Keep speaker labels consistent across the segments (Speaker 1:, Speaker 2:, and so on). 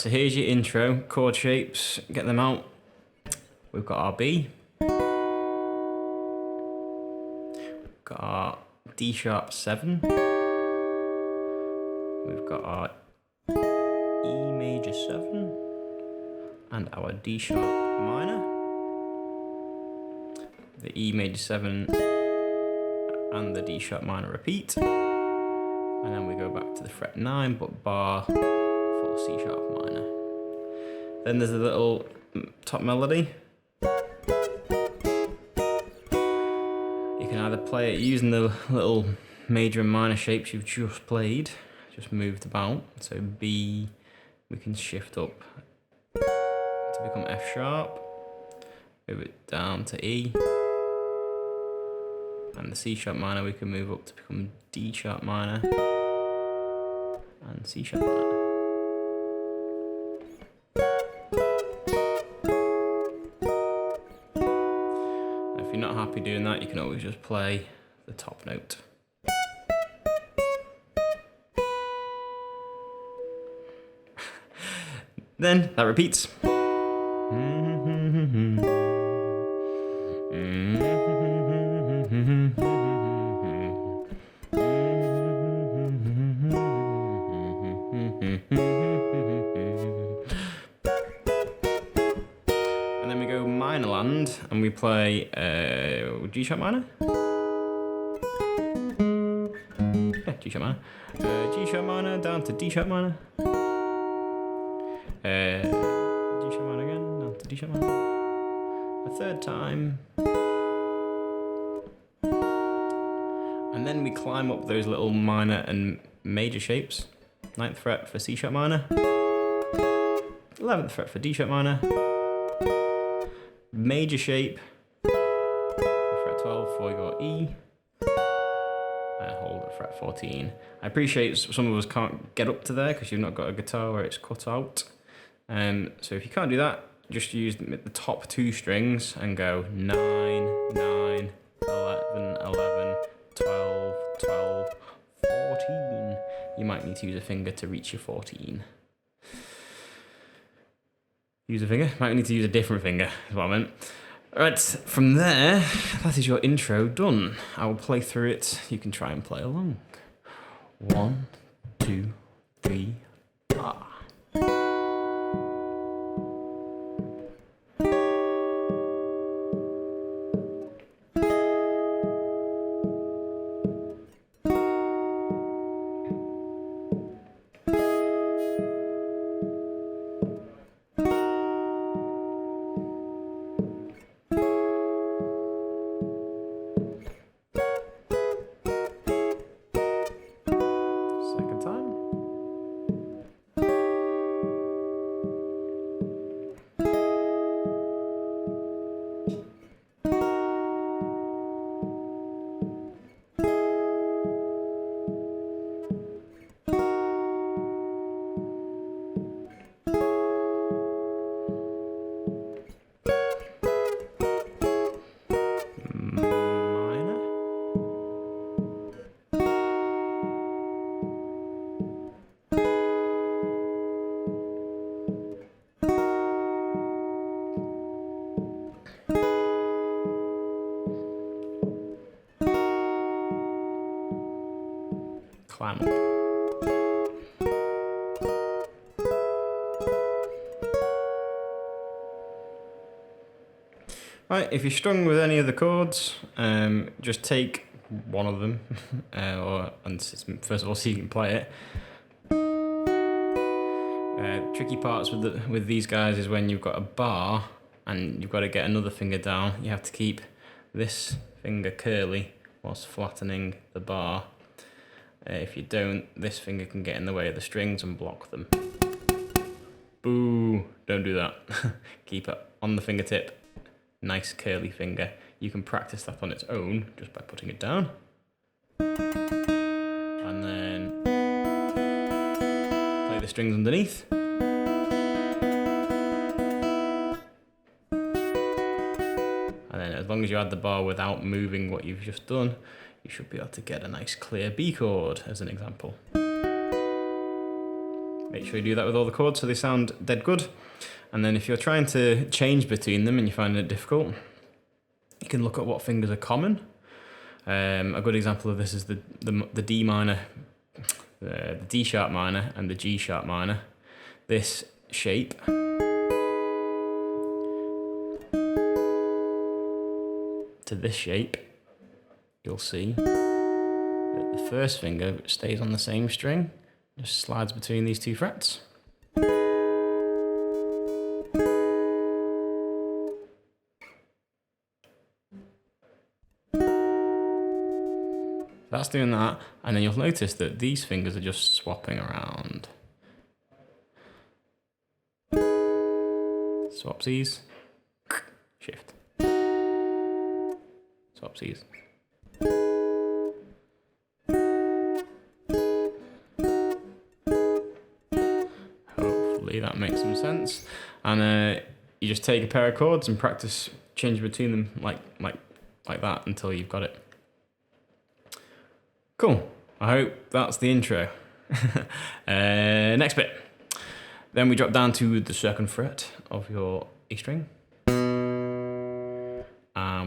Speaker 1: so here's your intro, chord shapes, get them out. We've got our B. We've got our D sharp 7. We've got our E major 7. And our D sharp minor. The E major 7 and the D sharp minor repeat. And then we go back to the fret 9, but bar for C sharp minor. Then there's a little top melody. You can either play it using the little major and minor shapes you've just played, just moved about. So B, we can shift up to become F sharp, move it down to E. And the C sharp minor we can move up to become D sharp minor and C sharp minor. Now, if you're not happy doing that, you can always just play the top note. Then that repeats. And then we go minor land and we play G sharp minor. Yeah, G sharp minor. G sharp minor down to D sharp minor. G sharp minor again, down to D sharp minor. A third time. And then we climb up those little minor and major shapes. 9th fret for C sharp minor. 11th fret for D sharp minor. Major shape. Fret 12 before we go E. And hold at fret 14. I appreciate some of us can't get up to there because you've not got a guitar where it's cut out. So if you can't do that, just use the top 2 strings and go 9, 9, 11, 11, 12, 12, 14. You might need to use a finger to reach your 14. Use a finger? Might need to use a different finger, is what I meant. Alright, from there, that is your intro done. I will play through it. You can try and play along. 1, 2, 3, ah. Second time. Climb up. Right, if you're struggling with any of the chords, just take one of them, first of all, so you can play it. Tricky parts with these guys is when you've got a bar and you've got to get another finger down. You have to keep this finger curly whilst flattening the bar. If you don't, this finger can get in the way of the strings and block them. Boo! Don't do that. Keep it on the fingertip. Nice curly finger. You can practice that on its own just by putting it down. And then play the strings underneath. And then as long as you add the bar without moving what you've just done, you should be able to get a nice clear B chord as an example. Make sure you do that with all the chords so they sound dead good. And then if you're trying to change between them and you're finding it difficult, you can look at what fingers are common. A good example of this is the D minor, the D sharp minor and the G sharp minor. This shape to this shape, you'll see that the first finger stays on the same string, just slides between these two frets. That's doing that, and then you'll notice that these fingers are just swapping around. Swapsies, shift. Swapsies. Hopefully that makes some sense. And you just take a pair of chords and practice changing between them like that until you've got it. Cool. I hope that's the intro. Next bit. Then we drop down to the second fret of your E string. And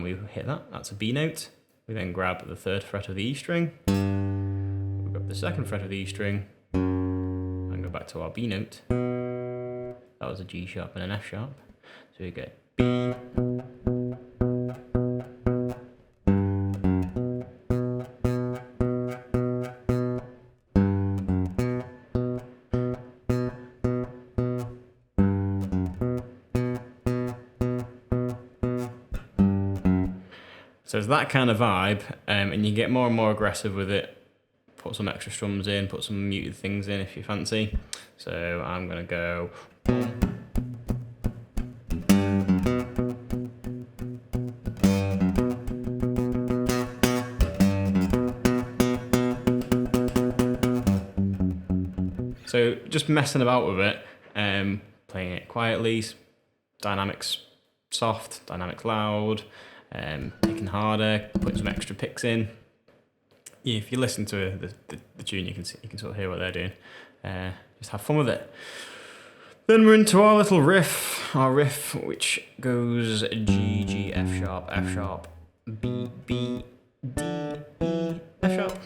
Speaker 1: we hit that. That's a B note. We then grab the third fret of the E string. We grab the second fret of the E string. And go back to our B note. That was a G sharp and an F sharp. So we get B. So it's that kind of vibe, and you get more and more aggressive with it. Put some extra strums in, put some muted things in if you fancy. So I'm gonna go. So just messing about with it, playing it quietly, dynamics soft, dynamics loud. Picking harder, putting some extra picks in. Yeah, if you listen to the tune, you can sort of hear what they're doing. Just have fun with it. Then we're into our little riff. Our riff, which goes G, G, F sharp, B, B, D, E, F sharp.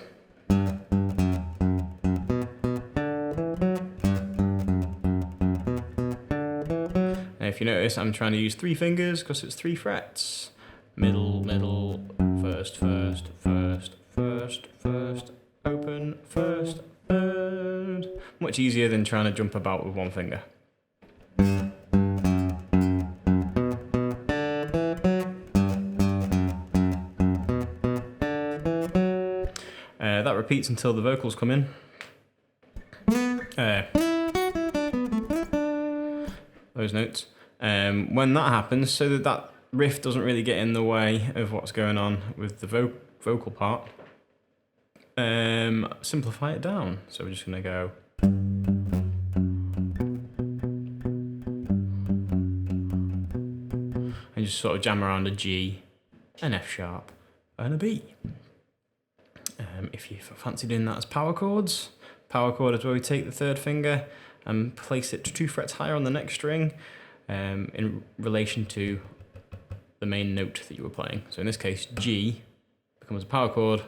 Speaker 1: Now, if you notice, I'm trying to use 3 fingers because it's 3 frets. Middle, middle, first, first, first, first, first, open, first, third. Much easier than trying to jump about with 1 finger. That repeats until the vocals come in. Those notes. When that happens, so that riff doesn't really get in the way of what's going on with the vocal part, simplify it down. So we're just going to go. And just sort of jam around a G, an F sharp, and a B. If you fancy doing that as power chords, power chord is where we take the third finger and place it 2 frets higher on the next string in relation to the main note that you were playing. So in this case, G becomes a power chord,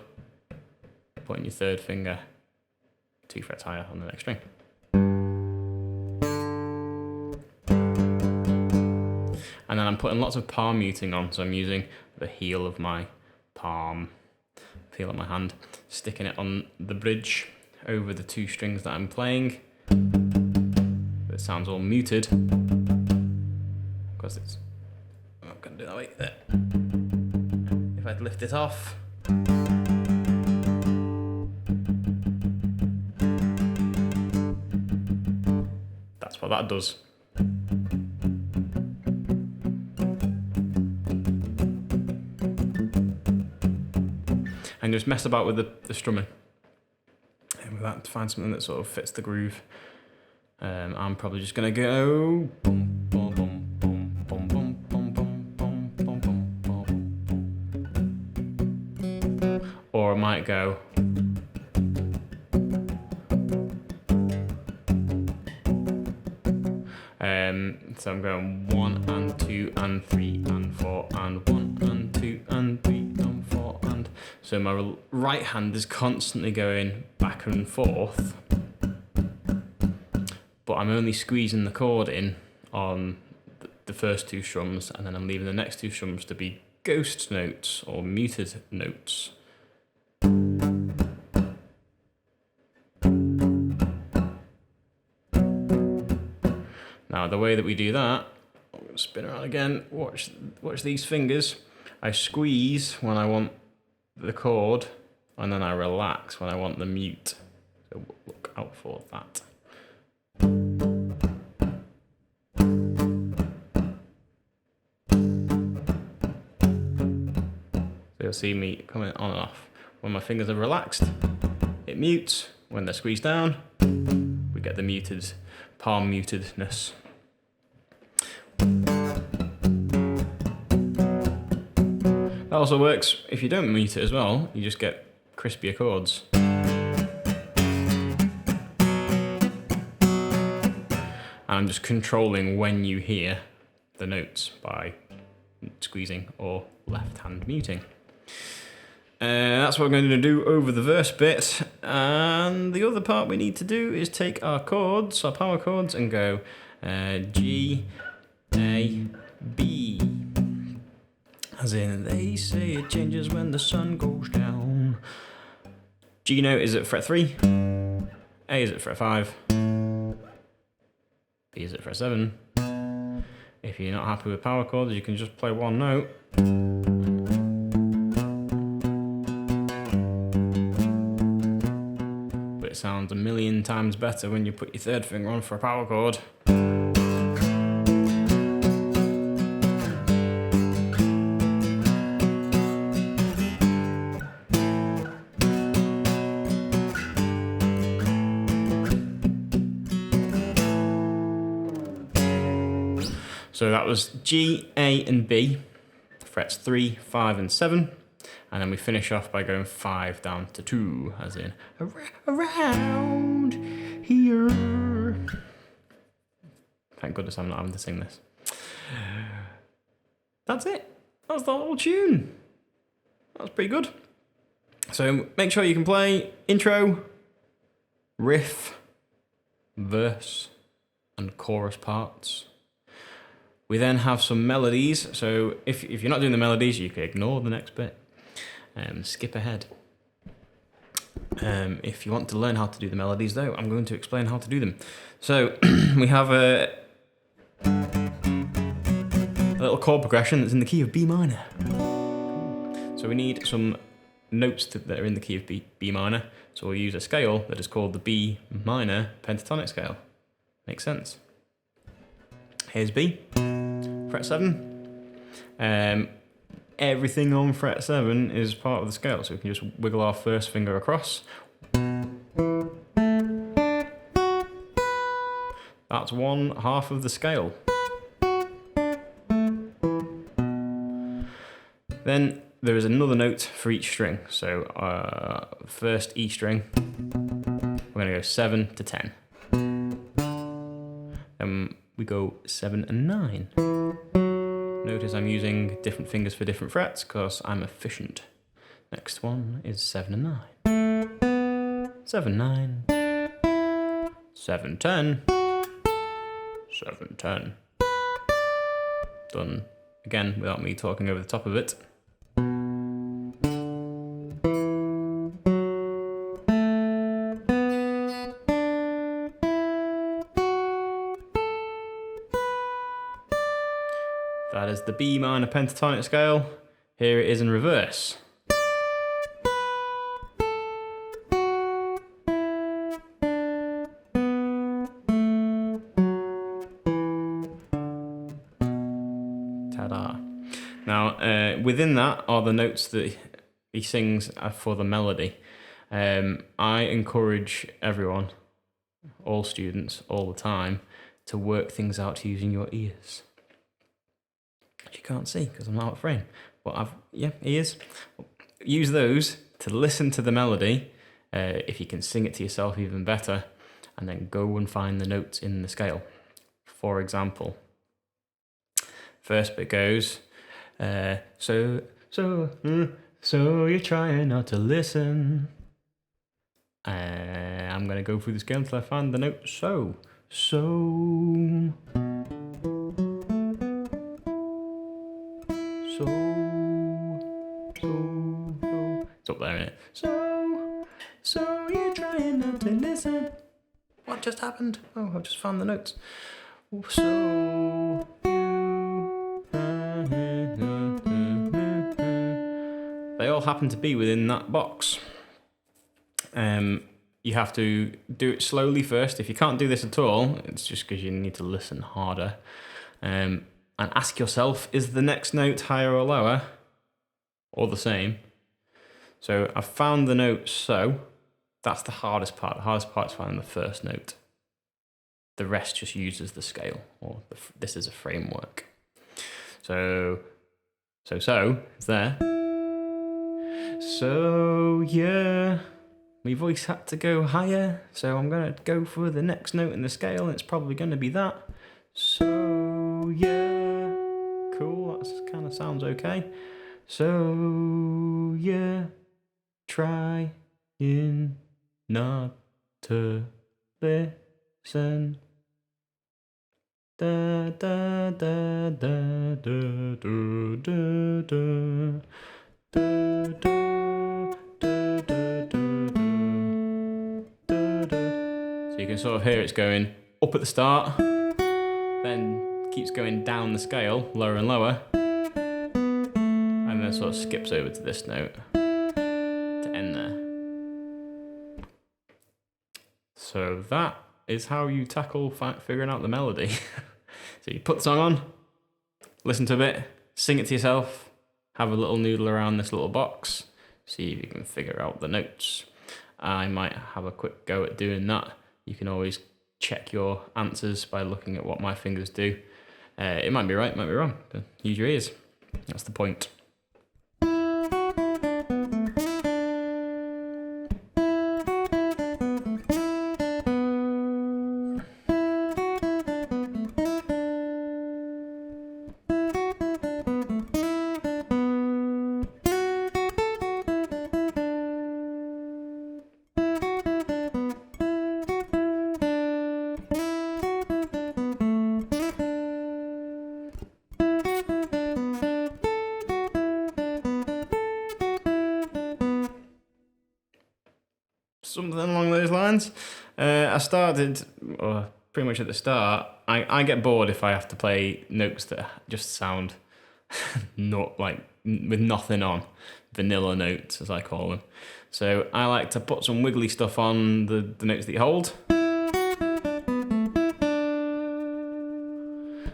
Speaker 1: putting your third finger 2 frets higher on the next string. And then I'm putting lots of palm muting on, so I'm using the heel of my palm, feel of my hand, sticking it on the bridge over the 2 strings that I'm playing. It sounds all muted because it's. I'm going to do that way there. If I'd lift it off. That's what that does. And just mess about with the strumming. And with that, to find something that sort of fits the groove. I'm probably just going to go. Boom, boom, boom, boom, boom, boom, boom, boom, boom, boom, boom, boom. Or I might go. So I'm going 1 and 2 and 3 and 4 and 1 and 2 and 3 and 4 and... So my right hand is constantly going back and forth, but I'm only squeezing the chord in on the first 2 strums, and then I'm leaving the next 2 strums to be ghost notes or muted notes. Now the way that we do that, I'm going to spin around again, watch these fingers. I squeeze when I want the chord, and then I relax when I want the mute. So look out for that. So you'll see me coming on and off. When my fingers are relaxed, it mutes. When they're squeezed down, we get the muted, palm mutedness. That also works if you don't mute it as well, you just get crispier chords. And I'm just controlling when you hear the notes by squeezing or left hand muting. That's what we're going to do over the verse bit, and the other part we need to do is take our chords, our power chords, and go G, A, B. As in, they say it changes when the sun goes down. G note is at fret 3, A is at fret 5, B is at fret 7. If you're not happy with power chords, you can just play one note. But it sounds a million times better when you put your third finger on for a power chord. So that was G, A and B, frets 3, 5 and 7, and then we finish off by going 5 down to 2, as in around here. Thank goodness I'm not having to sing this. That's it. That's the whole tune. That's pretty good. So make sure you can play intro, riff, verse and chorus parts. We then have some melodies, so if you're not doing the melodies, you can ignore the next bit and skip ahead. If you want to learn how to do the melodies, though, I'm going to explain how to do them. So we have a little chord progression that's in the key of B minor. So we need some notes that are in the key of B minor, so we'll use a scale that is called the B minor pentatonic scale. Makes sense? Here's B. Fret 7. Everything on fret 7 is part of the scale, so we can just wiggle our first finger across. That's 1/2 of the scale. Then there is another note for each string. So first E string, we're going to go 7 to 10. Then we go 7 and 9. Notice I'm using different fingers for different frets because I'm efficient. Next one is 7 and 9. 7, 9. 7, 10. 7, 10. Done again without me talking over the top of it. That is the B minor pentatonic scale. Here it is in reverse. Ta-da. Now, within that are the notes that he sings for the melody. I encourage everyone, all students, all the time, to work things out using your ears. You can't see because I'm not out of frame, but ears. Use those to listen to the melody. If you can sing it to yourself, even better, and then go and find the notes in the scale. For example, first bit goes, so you're trying not to listen. I'm gonna go through the scale until I find the note so. So. It's up there, isn't it? So you're trying not to listen. What just happened? Oh, I've just found the notes. So they all happen to be within that box. You have to do it slowly first. If you can't do this at all, it's just because you need to listen harder. And ask yourself, is the next note higher or lower? Or the same? So I've found the note so. That's the hardest part. The hardest part is finding the first note. The rest just uses the scale, or this is a framework. So it's there. So yeah, my voice had to go higher, so I'm gonna go for the next note in the scale, and it's probably gonna be that. So yeah, cool, that kind of sounds okay. So yeah, trying not to listen. Da da da da da da da da. So you can sort of hear it's going up at the start, then keeps going down the scale, lower and lower, and then sort of skips over to this note to end there. So that is how you tackle figuring out the melody. So you put the song on, listen to a bit, sing it to yourself, have a little noodle around this little box, see if you can figure out the notes. I might have a quick go at doing that. You can always check your answers by looking at what my fingers do. It might be right, might be wrong, but use your ears. That's the point. Something along those lines. I started, or pretty much at the start, I get bored if I have to play notes that just sound not like with nothing on, vanilla notes as I call them. So I like to put some wiggly stuff on the notes that you hold.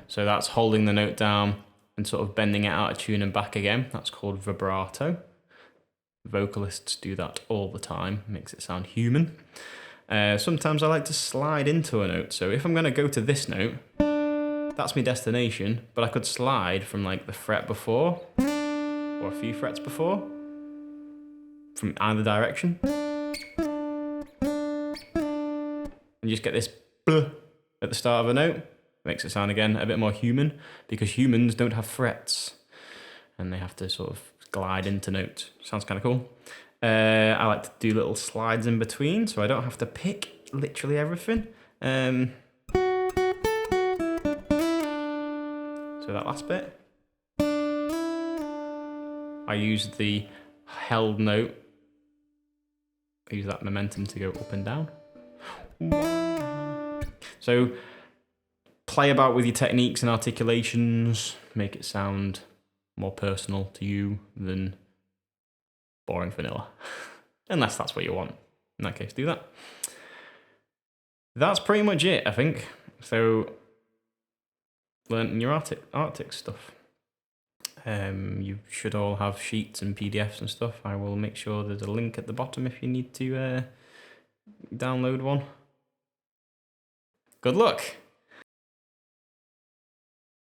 Speaker 1: So that's holding the note down and sort of bending it out of tune and back again. That's called vibrato. Vocalists do that all the time, makes it sound human. Sometimes I like to slide into a note. So if I'm going to go to this note, that's my destination, but I could slide from like the fret before, or a few frets before, from either direction. And you just get this at the start of a note. Makes it sound again a bit more human, because humans don't have frets and they have to sort of glide into notes. Sounds kind of cool. I like to do little slides in between, so I don't have to pick literally everything. So that last bit, I use the held note. I use that momentum to go up and down. So play about with your techniques and articulations, make it sound more personal to you than boring vanilla. Unless that's what you want. In that case, do that. That's pretty much it, I think. So, learn your Artic stuff. You should all have sheets and PDFs and stuff. I will make sure there's a link at the bottom if you need to download one. Good luck!